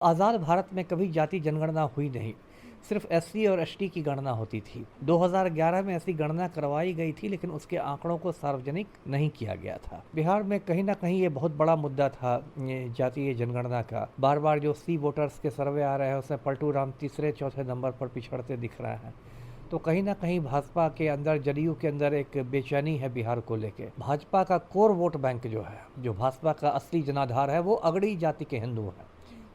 आज़ाद भारत में कभी जाति जनगणना हुई नहीं। सिर्फ एससी और एसटी की गणना होती थी। 2011 में ऐसी गणना करवाई गई थी, लेकिन उसके आंकड़ों को सार्वजनिक नहीं किया गया था। बिहार में कहीं ना कहीं ये बहुत बड़ा मुद्दा था, ये जातीय जनगणना का। बार बार जो सी वोटर्स के सर्वे आ रहे हैं, उसमें पलटू राम तीसरे चौथे नंबर पर पिछड़ते दिख रहे हैं। तो कहीं ना कहीं भाजपा के अंदर, जदयू के अंदर एक बेचैनी है बिहार को लेके। भाजपा का कोर वोट बैंक जो है, जो भाजपा का असली जनाधार है, वो अगड़ी जाति के हिंदू हैं,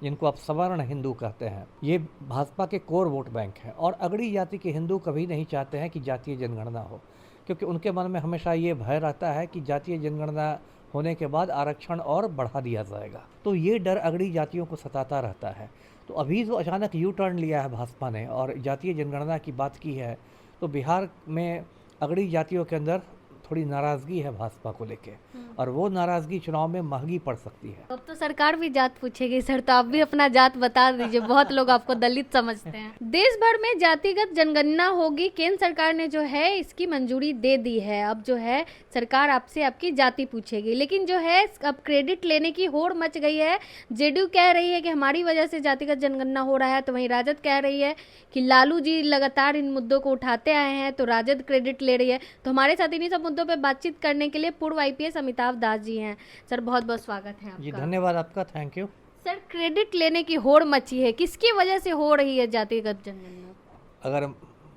जिनको आप सवर्ण हिंदू कहते हैं। ये भाजपा के कोर वोट बैंक हैं, और अगड़ी जाति के हिंदू कभी नहीं चाहते हैं कि जातीय जनगणना हो, क्योंकि उनके मन में हमेशा ये भय रहता है कि जातीय जनगणना होने के बाद आरक्षण और बढ़ा दिया जाएगा। तो ये डर अगड़ी जातियों को सताता रहता है। तो अभी जो अचानक यू टर्न लिया है भाजपा ने और जातीय जनगणना की बात की है, तो बिहार में अगड़ी जातियों के अंदर थोड़ी नाराज़गी है भाजपा को लेके, और वो नाराज़गी चुनाव में महंगी पड़ सकती है। अब तो सरकार भी जात पूछेगी सर, तो आप भी अपना जात बता दीजिए। बहुत लोग आपको दलित समझते हैं। देश भर में जातिगत जनगणना होगी। केंद्र सरकार ने जो है इसकी मंजूरी दे दी है। अब जो है सरकार आपसे आपकी जाति पूछेगी, लेकिन जो है अब क्रेडिट लेने की होड़ मच गई है। जेडीयू कह रही है कि हमारी वजह से जातिगत जनगणना हो रहा है, तो वहीं राजद कह रही है कि लालू जी लगातार इन मुद्दों को उठाते आए हैं, तो राजद क्रेडिट ले रही है। तो हमारे साथ इन्हीं सब मुद्दों पर बातचीत करने के लिए पूर्व आईपीएस अमिताभ दास जी हैं। सर बहुत बहुत स्वागत है जी आपका। धन्यवाद आपका, थैंक यू। सर क्रेडिट लेने की होड़ मची है, किसकी वजह से हो रही है जातिगत जनगणना? अगर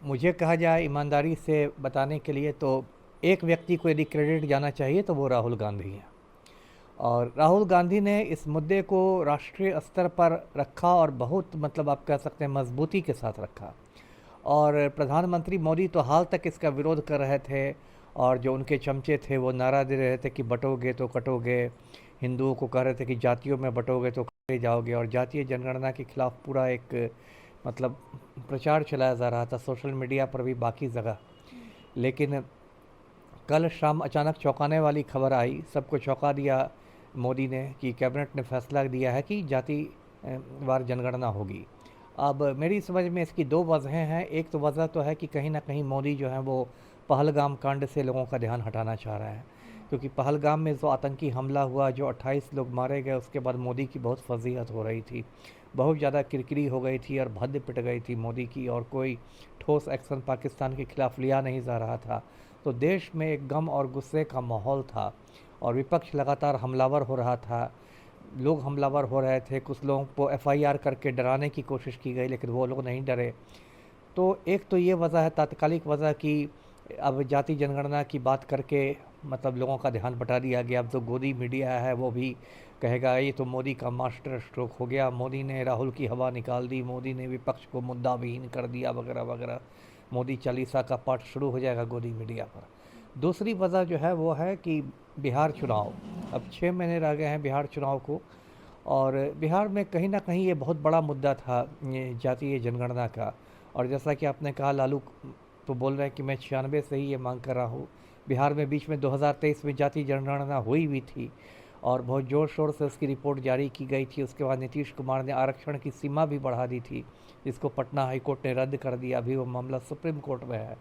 मुझे कहा जाए ईमानदारी से बताने के लिए, तो एक व्यक्ति को यदि क्रेडिट जाना चाहिए तो वो राहुल गांधी हैं। और राहुल गांधी ने इस मुद्दे को राष्ट्रीय स्तर पर रखा, और बहुत मतलब आप कह सकते हैं मजबूती के साथ रखा। और प्रधानमंत्री मोदी तो हाल तक इसका विरोध कर रहे थे, और जो उनके चमचे थे वो नारा दे रहे थे कि बटोगे तो कटोगे। हिंदुओं को कह रहे थे कि जातियों में बटोगे तो कटे जाओगे, और जातीय जनगणना के खिलाफ पूरा एक मतलब प्रचार चलाया जा रहा था सोशल मीडिया पर भी, बाकी जगह। लेकिन कल शाम अचानक चौंकाने वाली खबर आई, सबको चौंका दिया मोदी ने, कि कैबिनेट ने फैसला दिया है कि जाति वार जनगणना होगी। अब मेरी समझ में इसकी दो वजहें हैं। एक तो वजह तो है कि कहीं ना कहीं मोदी जो है वो पहलगाम कांड से लोगों का ध्यान हटाना चाह रहा है, क्योंकि पहलगाम में जो आतंकी हमला हुआ, जो 28 लोग मारे गए, उसके बाद मोदी की बहुत फजीहत हो रही थी, बहुत ज़्यादा किरकिरी हो गई थी और भद्द पिट गई थी मोदी की, और कोई ठोस एक्शन पाकिस्तान के खिलाफ लिया नहीं जा रहा था। तो देश में एक गम और गुस्से का माहौल था, और विपक्ष लगातार हमलावर हो रहा था। लोग हमलावर हो रहे थे, कुछ लोगों को एफआईआर करके डराने की कोशिश की गई, लेकिन वो लोग नहीं डरे। तो एक तो ये वजह है, तात्कालिक वजह, कि अब जाति जनगणना की बात करके मतलब लोगों का ध्यान बटा दिया गया। अब जो गोदी मीडिया है वो भी कहेगा ये तो मोदी का मास्टर स्ट्रोक हो गया, मोदी ने राहुल की हवा निकाल दी, मोदी ने विपक्ष को मुद्दा विहीन कर दिया, वगैरह वगैरह। मोदी चालीसा का पाठ शुरू हो जाएगा गोदी मीडिया पर। दूसरी वजह जो है वो है कि बिहार चुनाव, अब 6 महीने रह गए हैं बिहार चुनाव को, और बिहार में कहीं ना कहीं ये बहुत बड़ा मुद्दा था, ये जातीय जनगणना का। और जैसा कि आपने कहा, लालू तो बोल रहे हैं कि मैं 96 से ही ये मांग कर रहा हूँ। बिहार में बीच में 2023 में जातीय जनगणना हुई भी थी, और बहुत ज़ोर शोर से उसकी रिपोर्ट जारी की गई थी। उसके बाद नीतीश कुमार ने आरक्षण की सीमा भी बढ़ा दी थी, जिसको पटना हाई कोर्ट ने रद्द कर दिया। अभी वो मामला सुप्रीम कोर्ट में है।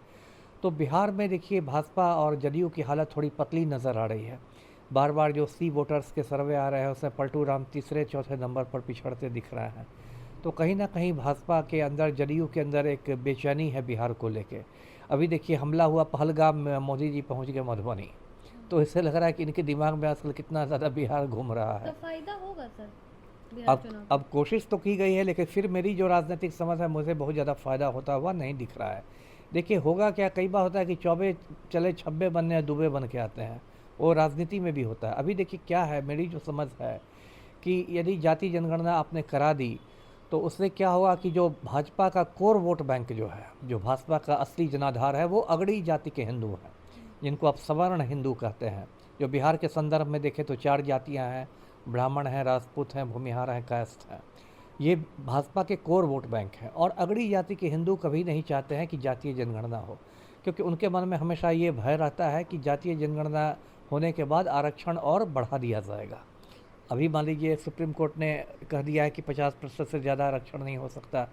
तो बिहार में देखिए, भाजपा और जदयू की हालत थोड़ी पतली नज़र आ रही है। बार बार जो सी वोटर्स के सर्वे आ रहे हैं, उसमें पलटू राम तीसरे चौथे नंबर पर पिछड़ते दिख रहे हैं। तो कहीं ना कहीं भाजपा के अंदर, जदयू के अंदर एक बेचैनी है बिहार को लेके। अभी देखिए, हमला हुआ पहलगाम में, मोदी जी पहुंच गए मधुबनी, तो इससे लग रहा है कि इनके दिमाग में आजकल कितना ज़्यादा बिहार घूम रहा तो है। फायदा होगा सर बिहार चुनाव अब कोशिश तो की गई है, लेकिन फिर मेरी जो राजनीतिक समझ है, मुझे बहुत ज़्यादा फ़ायदा होता हुआ नहीं दिख रहा है। देखिए होगा क्या, कई बार होता है कि चौबे चले छब्बे बनने या दुबे बन के आते हैं, वो राजनीति में भी होता है। अभी देखिए क्या है, मेरी जो समझ है कि यदि जाति जनगणना आपने करा दी, तो उससे क्या होगा कि जो भाजपा का कोर वोट बैंक जो है, जो भाजपा का असली जनाधार है, वो अगड़ी जाति के हिंदू हैं, जिनको आप सवर्ण हिंदू कहते हैं। जो बिहार के संदर्भ में देखें तो 4 जातियां हैं, ब्राह्मण हैं, राजपूत हैं, भूमिहार हैं, कायस्थ हैं। ये भाजपा के कोर वोट बैंक हैं, और अगड़ी जाति के हिंदू कभी नहीं चाहते हैं कि जातीय जनगणना हो, क्योंकि उनके मन में हमेशा ये भय रहता है कि जातीय जनगणना होने के बाद आरक्षण और बढ़ा दिया जाएगा। अभी मान लीजिए सुप्रीम कोर्ट ने कह दिया है कि 50% से ज़्यादा आरक्षण नहीं हो सकता,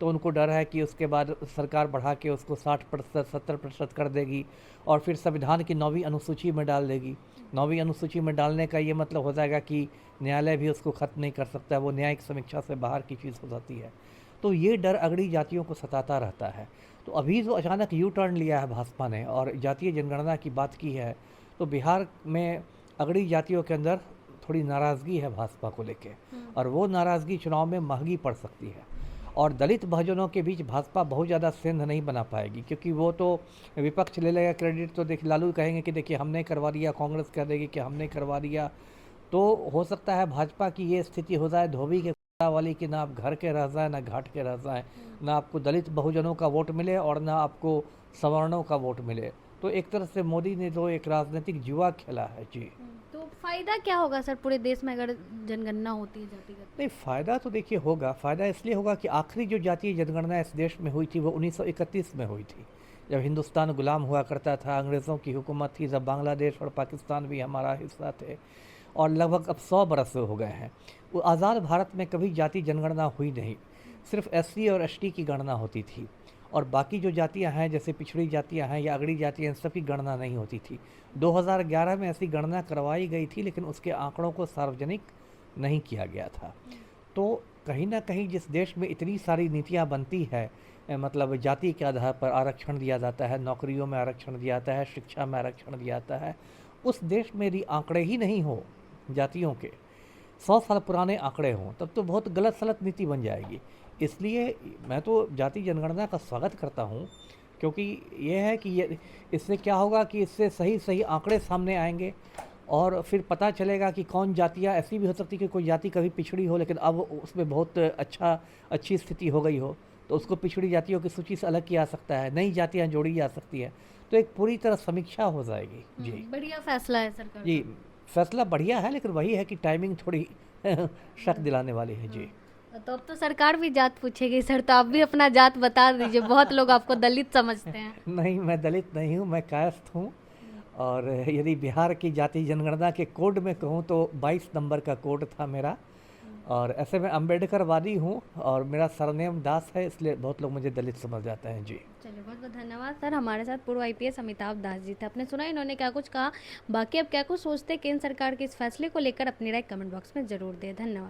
तो उनको डर है कि उसके बाद सरकार बढ़ा के उसको 60% 70% कर देगी और फिर संविधान की 9वीं अनुसूची में डाल देगी। 9वीं अनुसूची में डालने का ये मतलब हो जाएगा कि न्यायालय भी उसको ख़त्म नहीं कर सकता, वो न्यायिक समीक्षा से बाहर की चीज़ हो जाती है। तो ये डर अगड़ी जातियों को सताता रहता है। तो अभी जो अचानक यू टर्न लिया है भाजपा ने और जातीय जनगणना की बात की है, तो बिहार में अगड़ी जातियों के अंदर थोड़ी नाराज़गी है भाजपा को लेके, और वो नाराज़गी चुनाव में महंगी पड़ सकती है। और दलित बहुजनों के बीच भाजपा बहुत ज़्यादा सेंध नहीं बना पाएगी, क्योंकि वो तो विपक्ष ले लेगा क्रेडिट। तो देखिए लालू कहेंगे कि देखिए हमने करवा दिया, कांग्रेस कह देगी कि हमने करवा दिया। तो हो सकता है भाजपा की ये स्थिति हो जाए धोबी के कुत्ता वाली कि ना आप घर के रह जाए ना घाट के रह जाए, ना आपको दलित बहुजनों का वोट मिले और ना आपको सवर्णों का वोट मिले। तो एक तरह से मोदी ने तो एक राजनीतिक जुआ खेला है जी। तो फायदा क्या होगा सर पूरे देश में अगर जनगणना होती है जातिगत? नहीं, फ़ायदा तो देखिए होगा। फ़ायदा इसलिए होगा कि आखिरी जो जातीय जनगणना इस देश में हुई थी वो 1931 में हुई थी, जब हिंदुस्तान गुलाम हुआ करता था, अंग्रेज़ों की हुकूमत थी, जब बांग्लादेश और पाकिस्तान भी हमारा हिस्सा थे, और लगभग अब 100 बरस हो गए हैं। वो आज़ाद भारत में कभी जाति जनगणना हुई नहीं, सिर्फ एससी और एसटी की गणना होती थी, और बाकी जो जातियां हैं जैसे पिछड़ी जातियां हैं या अगड़ी जातियां, इन सब की गणना नहीं होती थी। 2011 में ऐसी गणना करवाई गई थी, लेकिन उसके आंकड़ों को सार्वजनिक नहीं किया गया था। तो कहीं ना कहीं जिस देश में इतनी सारी नीतियां बनती है, मतलब जाति के आधार पर आरक्षण दिया जाता है, नौकरियों में आरक्षण दिया जाता है, शिक्षा में आरक्षण दिया जाता है, उस देश में यदि आंकड़े ही नहीं हो जातियों के, 100 साल पुराने आंकड़े हों, तब तो बहुत गलत सलत नीति बन जाएगी। इसलिए मैं तो जाति जनगणना का स्वागत करता हूँ, क्योंकि ये है कि ये इससे क्या होगा कि इससे सही सही आंकड़े सामने आएंगे, और फिर पता चलेगा कि कौन जातियाँ ऐसी भी हो सकती कि कोई जाति कभी पिछड़ी हो लेकिन अब उसमें बहुत अच्छी स्थिति हो गई हो, तो उसको पिछड़ी जातियों की सूची से अलग किया जा सकता है, नई जातियाँ जोड़ी जा सकती है। तो एक पूरी तरह समीक्षा हो जाएगी जी। बढ़िया फैसला है सरकार जी, फैसला बढ़िया है, लेकिन वही है कि टाइमिंग थोड़ी शक दिलाने वाली है जी। तो अब तो सरकार भी जात पूछेगी सर, तो आप भी अपना जात बता दीजिए, बहुत लोग आपको दलित समझते हैं। नहीं, मैं दलित नहीं हूँ, मैं कायस्थ हूँ। और यदि बिहार की जाति जनगणना के कोड में कहूँ तो 22 नंबर का कोड था मेरा, और ऐसे में अम्बेडकरवादी हूँ और मेरा सरनेम दास है, इसलिए बहुत लोग मुझे दलित समझ जाते हैं जी। चलिए, बहुत बहुत धन्यवाद सर। हमारे साथ पूर्व आईपीएस अमिताभ दास जी थे। आपने सुना इन्होंने क्या कुछ कहा, बाकी अब क्या कुछ सोचते हैं केंद्र सरकार के इस फैसले को लेकर अपनी राय कमेंट बॉक्स में जरूर दें। धन्यवाद।